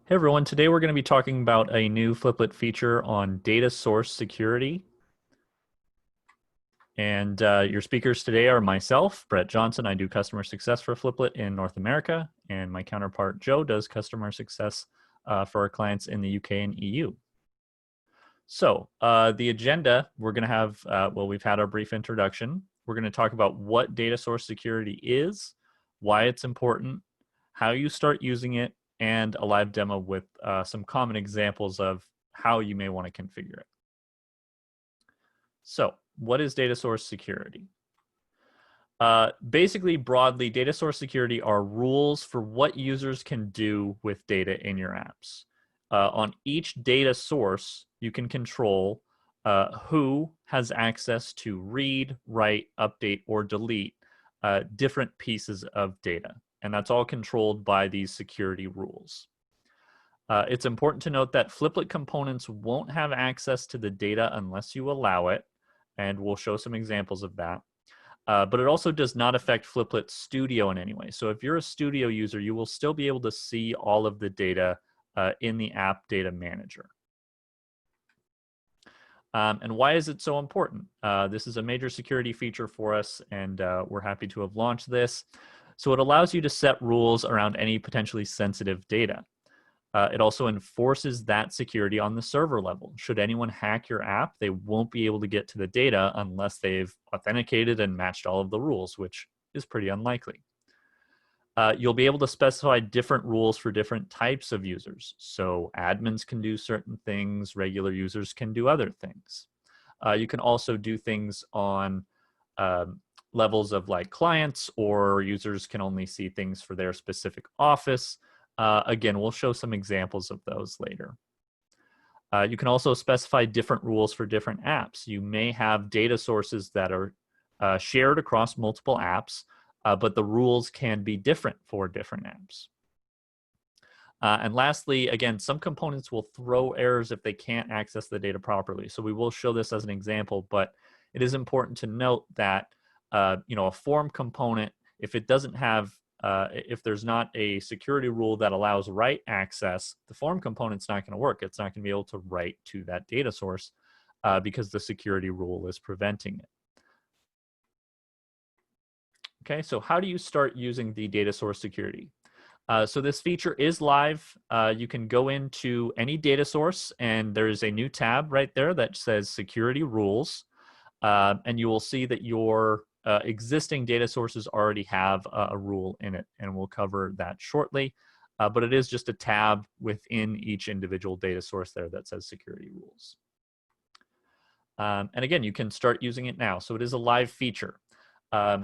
Hey everyone, today we're going to be talking about a new Fliplet feature on data source security. And your speakers today are myself, Brett Johnson. I do customer success for Fliplet in North America, and my counterpart Joe does customer success for our clients in the UK and EU. So the agenda, we're going to have, we've had our brief introduction. We're going to talk about what data source security is, why it's important, how you start using it, and a live demo with some common examples of how you may want to configure it. So what is data source security? Basically, broadly, data source security are rules for what users can do with data in your apps. On each data source, you can control who has access to read, write, update, or delete different pieces of data. And that's all controlled by these security rules. It's important to note that Fliplet components won't have access to the data unless you allow it, and we'll show some examples of that. But it also does not affect Fliplet Studio in any way. So if you're a Studio user, you will still be able to see all of the data in the app data manager. And why is it so important? This is a major security feature for us, and we're happy to have launched this. So it allows you to set rules around any potentially sensitive data. It also enforces that security on the server level. Should anyone hack your app, they won't be able to get to the data unless they've authenticated and matched all of the rules, which is pretty unlikely. You'll be able to specify different rules for different types of users. So admins can do certain things, regular users can do other things. You can also do things on levels of like clients, or users can only see things for their specific office. Again, we'll show some examples of those later. You can also specify different rules for different apps. You may have data sources that are shared across multiple apps, but the rules can be different for different apps. And lastly, again, some components will throw errors if they can't access the data properly. So we will show this as an example, but it is important to note that a form component, if it doesn't have if there's not a security rule that allows write access, the form component's not going to work. It's not going to be able to write to that data source because the security rule is preventing it. Okay, so how do you start using the data source security? So this feature is live. You can go into any data source, and there's a new tab right there that says Security Rules, and you will see that your existing data sources already have a rule in it, and we'll cover that shortly. But it is just a tab within each individual data source there that says security rules. And again, you can start using it now. So it is a live feature.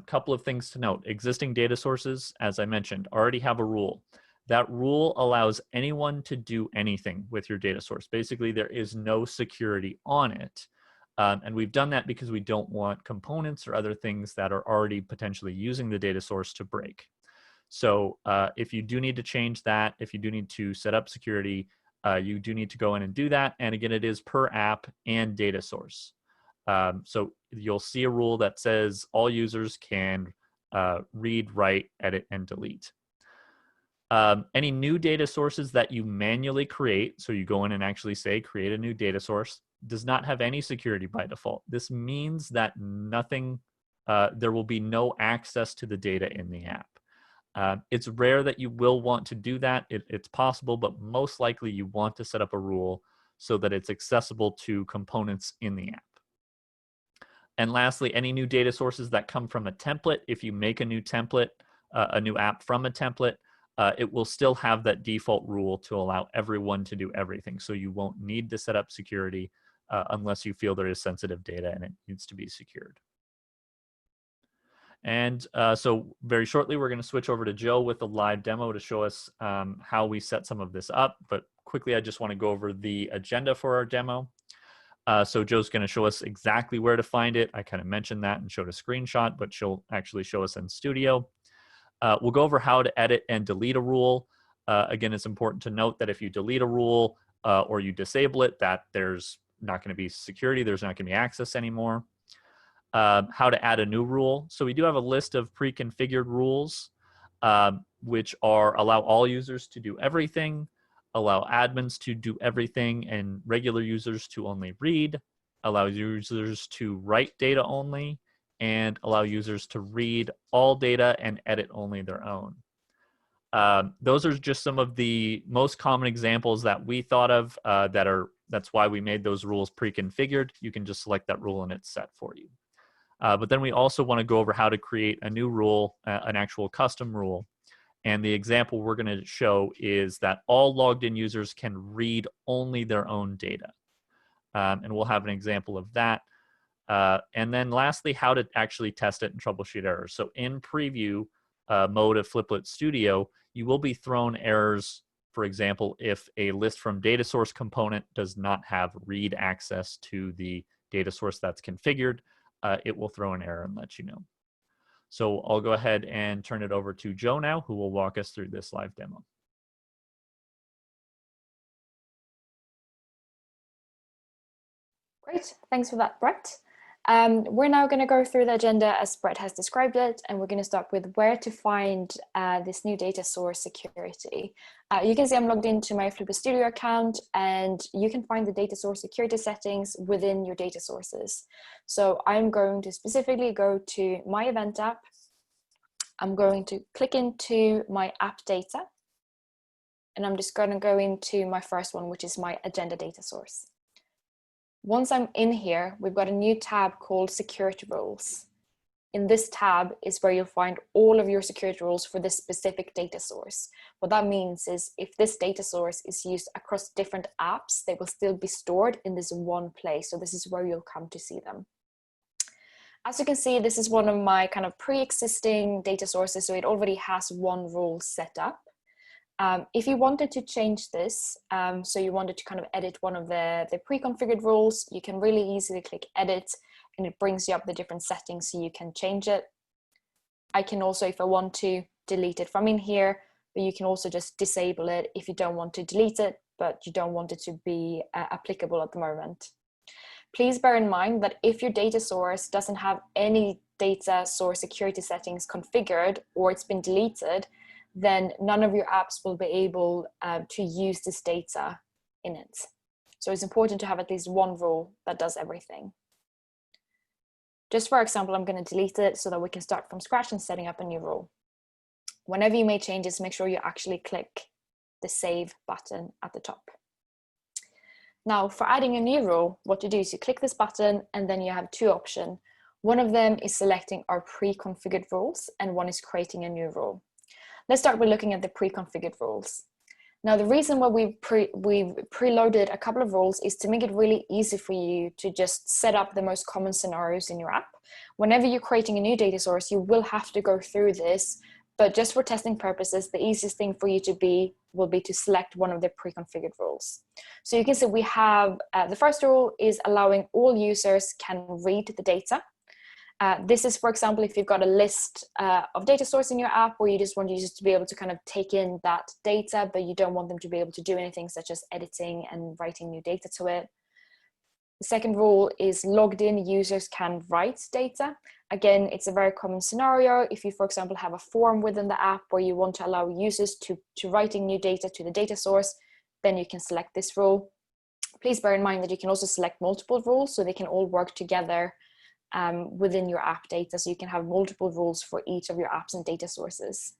Couple of things to note. Existing data sources, as I mentioned, already have a rule. That rule allows anyone to do anything with your data source. Basically, there is no security on it. And we've done that because we don't want components or other things that are already potentially using the data source to break. So if you do need to change that, if you do need to set up security, you do need to go in and do that. And again, it is per app and data source. So you'll see a rule that says all users can read, write, edit, and delete. Any new data sources that you manually create, so you go in and actually say create a new data source, does not have any security by default. This means that there will be no access to the data in the app. It's rare that you will want to do that. It's possible, but most likely you want to set up a rule so that it's accessible to components in the app. And lastly, any new data sources that come from a template, if you make a new template, a new app from a template, it will still have that default rule to allow everyone to do everything. So you won't need to set up security unless you feel there is sensitive data and it needs to be secured. And so very shortly, we're going to switch over to Joe with a live demo to show us how we set some of this up. But quickly, I just want to go over the agenda for our demo. So Joe's going to show us exactly where to find it. I kind of mentioned that and showed a screenshot, but she'll actually show us in Studio. We'll go over how to edit and delete a rule. Again, it's important to note that if you delete a rule or you disable it, that there's not going to be security. There's not going to be access anymore. How to add a new rule. So we do have a list of pre-configured rules, which allow all users to do everything. allow admins to do everything and regular users to only read, allow users to write data only, and allow users to read all data and edit only their own. Those are just some of the most common examples that we thought of that's why we made those rules pre-configured. You can just select that rule and it's set for you. But then we also want to go over how to create a new rule, an actual custom rule. And the example we're going to show is that all logged in users can read only their own data. And we'll have an example of that. And then lastly, how to actually test it and troubleshoot errors. So in preview mode of Fliplet Studio, you will be thrown errors. For example, if a list from data source component does not have read access to the data source that's configured, it will throw an error and let you know. So I'll go ahead and turn it over to Joe now, who will walk us through this live demo. Great, thanks for that, Brett. We're now going to go through the agenda as Brett has described it, and we're going to start with where to find this new data source security. You can see I'm logged into my Fliplet Studio account, and you can find the data source security settings within your data sources. So I'm going to specifically go to my event app. I'm going to click into my app data, and I'm just going to go into my first one, which is my agenda data source. Once I'm in here, we've got a new tab called Security Rules. In this tab is where you'll find all of your security rules for this specific data source. What that means is if this data source is used across different apps, they will still be stored in this one place. So this is where you'll come to see them. As you can see, this is one of my kind of pre-existing data sources, so it already has one rule set up. If you wanted to change this, so you wanted to kind of edit one of the pre-configured rules, you can really easily click edit and it brings you up the different settings so you can change it. I can also, if I want to, delete it from in here, but you can also just disable it if you don't want to delete it, but you don't want it to be applicable at the moment. Please bear in mind that if your data source doesn't have any data source security settings configured or it's been deleted, then none of your apps will be able to use this data in it. So it's important to have at least one rule that does everything. Just for example, I'm going to delete it so that we can start from scratch and setting up a new rule. Whenever you make changes, make sure you actually click the save button at the top. Now, for adding a new rule, what you do is you click this button and then you have two options. One of them is selecting our pre-configured rules and one is creating a new rule. Let's start with looking at the pre-configured rules. Now, the reason why we've preloaded a couple of rules is to make it really easy for you to just set up the most common scenarios in your app. Whenever you're creating a new data source, you will have to go through this, but just for testing purposes, the easiest thing for you will be to select one of the pre-configured rules. So you can see we have, the first rule is allowing all users can read the data. This is, for example, if you've got a list of data source in your app where you just want users to be able to kind of take in that data, but you don't want them to be able to do anything such as editing and writing new data to it. The second rule is logged in users can write data. Again, it's a very common scenario. If you, for example, have a form within the app where you want to allow users to writing new data to the data source, then you can select this rule. Please bear in mind that you can also select multiple rules so they can all work together within your app data, so you can have multiple rules for each of your apps and data sources.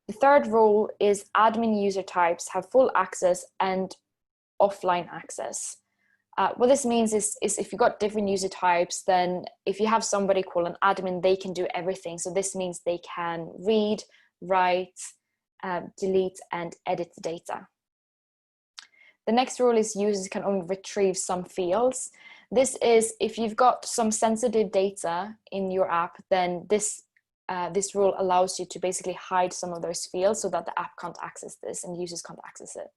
The third rule is admin user types have full access and offline access. What this means is if you've got different user types, then if you have somebody called an admin, they can do everything. So this means they can read, write, delete, and edit the data. The next rule is users can only retrieve some fields. This is if you've got some sensitive data in your app, then this rule allows you to basically hide some of those fields so that the app can't access this and users can't access it.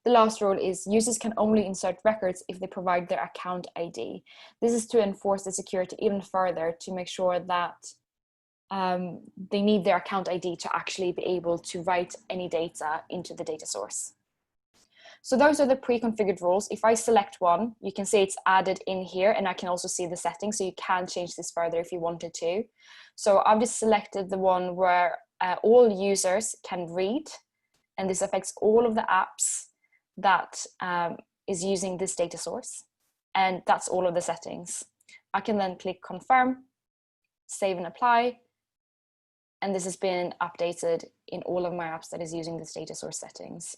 The last rule is users can only insert records if they provide their account ID. This is to enforce the security even further to make sure that they need their account ID to actually be able to write any data into the data source. So those are the pre-configured rules. If I select one, you can see it's added in here, and I can also see the settings, so you can change this further if you wanted to. So I've just selected the one where all users can read, and this affects all of the apps that is using this data source, and that's all of the settings. I can then click confirm, save and apply, and this has been updated in all of my apps that is using this data source settings.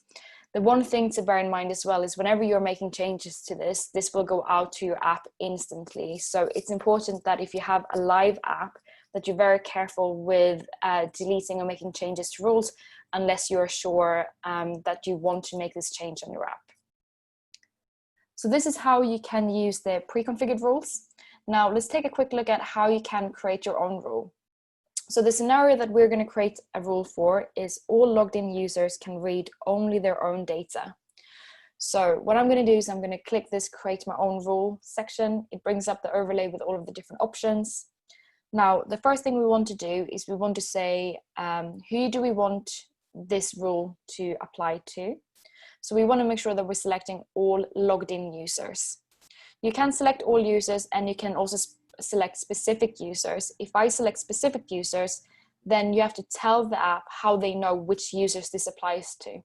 The one thing to bear in mind as well is whenever you're making changes to this, this will go out to your app instantly. So it's important that if you have a live app, that you're very careful with deleting or making changes to rules unless you're sure that you want to make this change on your app. So this is how you can use the pre-configured rules. Now let's take a quick look at how you can create your own rule. So the scenario that we're going to create a rule for is all logged in users can read only their own data. So what I'm going to do is I'm going to click this create my own rule section. It brings up the overlay with all of the different options. Now, the first thing we want to do is we want to say, who do we want this rule to apply to? So we want to make sure that we're selecting all logged in users. You can select all users, and you can also select specific users. If I select specific users, then you have to tell the app how they know which users this applies to.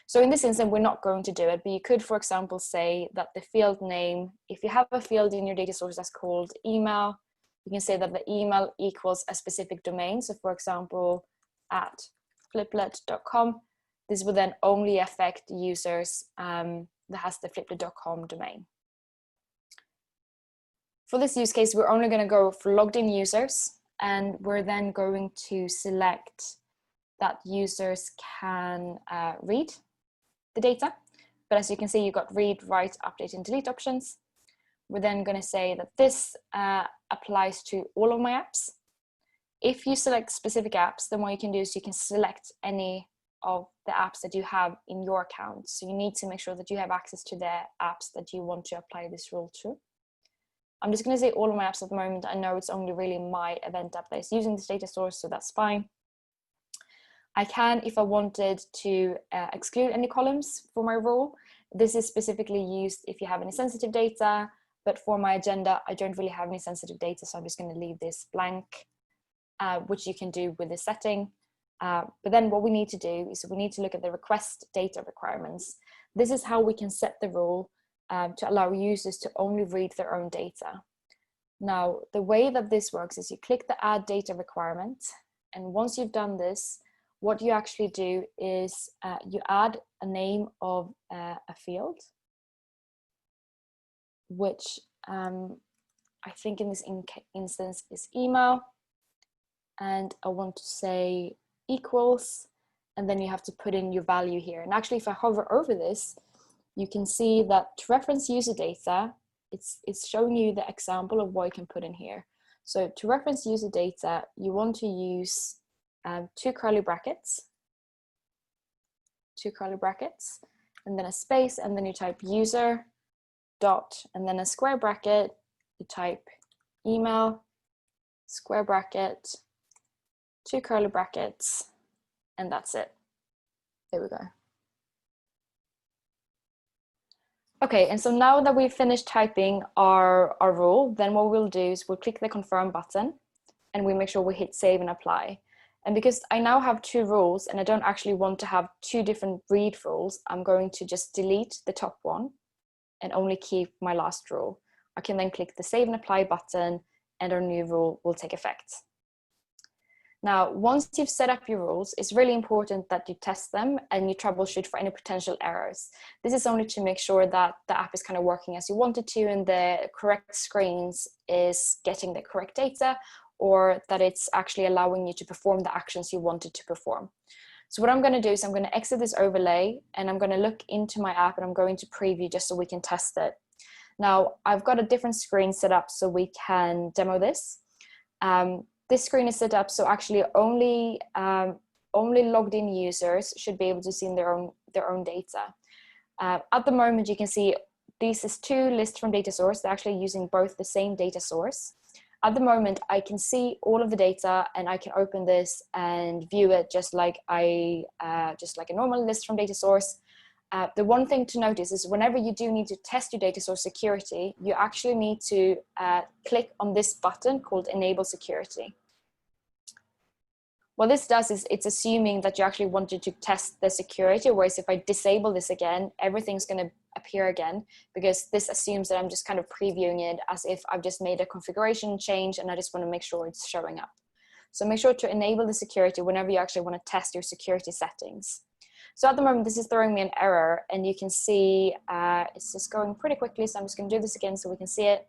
So in this instance, we're not going to do it, but you could, for example, say that the field name, if you have a field in your data source that's called email, you can say that the email equals a specific domain. So for example, at fliplet.com, this will then only affect users that has the fliplet.com domain. For this use case, we're only going to go for logged in users, and we're then going to select that users can read the data. But as you can see, you've got read, write, update, and delete options. We're then going to say that this applies to all of my apps. If you select specific apps, then what you can do is you can select any of the apps that you have in your account. So you need to make sure that you have access to the apps that you want to apply this rule to. I'm just going to say all of my apps at the moment. I know it's only really my event app that is using this data source, so that's fine. I can, if I wanted to exclude any columns for my rule. This is specifically used if you have any sensitive data, but for my agenda, I don't really have any sensitive data, so I'm just going to leave this blank, which you can do with this setting. But then what we need to do is we need to look at the request data requirements. This is how we can set the rule to allow users to only read their own data. Now, the way that this works is you click the add data requirement, and once you've done this, what you actually do is you add a name of a field, which I think in this instance is email, and I want to say equals, and then you have to put in your value here. And actually, if I hover over this, you can see that to reference user data, it's showing you the example of what you can put in here. So to reference user data, you want to use two curly brackets, and then a space, and then you type user dot, and then a square bracket, you type email, square bracket, two curly brackets, and that's it. There we go. Okay, and so now that we've finished typing our rule, then what we'll do is we'll click the confirm button, and we make sure we hit save and apply. And because I now have two rules and I don't actually want to have two different read rules, I'm going to just delete the top one and only keep my last rule. I can then click the save and apply button, and our new rule will take effect. Now, once you've set up your rules, it's really important that you test them and you troubleshoot for any potential errors. This is only to make sure that the app is kind of working as you want it to, and the correct screens is getting the correct data, or that it's actually allowing you to perform the actions you wanted to perform. So what I'm going to do is I'm going to exit this overlay, and I'm going to look into my app, and I'm going to preview just so we can test it. Now, I've got a different screen set up so we can demo this. This screen is set up so actually only logged in users should be able to see their own data. At the moment, you can see this is two lists from data source. They're actually using both the same data source. At the moment, I can see all of the data, and I can open this and view it just like a normal list from data source. The one thing to notice is whenever you do need to test your data source security, you actually need to click on this button called Enable Security. what this does is it's assuming that you actually wanted to test the security, whereas if I disable this again, everything's going to appear again, because this assumes that I'm just kind of previewing it as if I've just made a configuration change and I just want to make sure it's showing up. So make sure to enable the security whenever you actually want to test your security settings. So at the moment, this is throwing me an error, and you can see it's just going pretty quickly. So I'm just going to do this again so we can see it.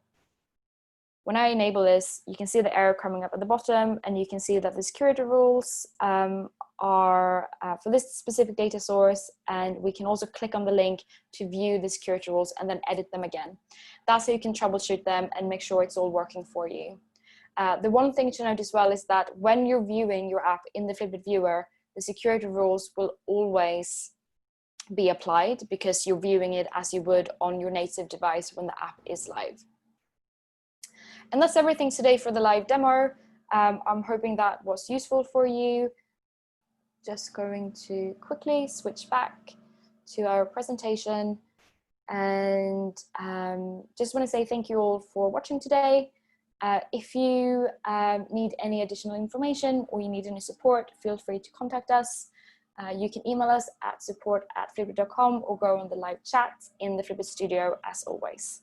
When I enable this, you can see the error coming up at the bottom, and you can see that the security rules are for this specific data source, and we can also click on the link to view the security rules and then edit them again. That's how you can troubleshoot them and make sure it's all working for you. The one thing to note as well is that when you're viewing your app in the Flipit viewer, the security rules will always be applied because you're viewing it as you would on your native device when the app is live. And that's everything today for the live demo. I'm hoping that was useful for you. Just going to quickly switch back to our presentation, and just want to say thank you all for watching today. If you need any additional information or you need any support, feel free to contact us. You can email us at support@flipit.com or go on the live chat in the Flipit studio as always.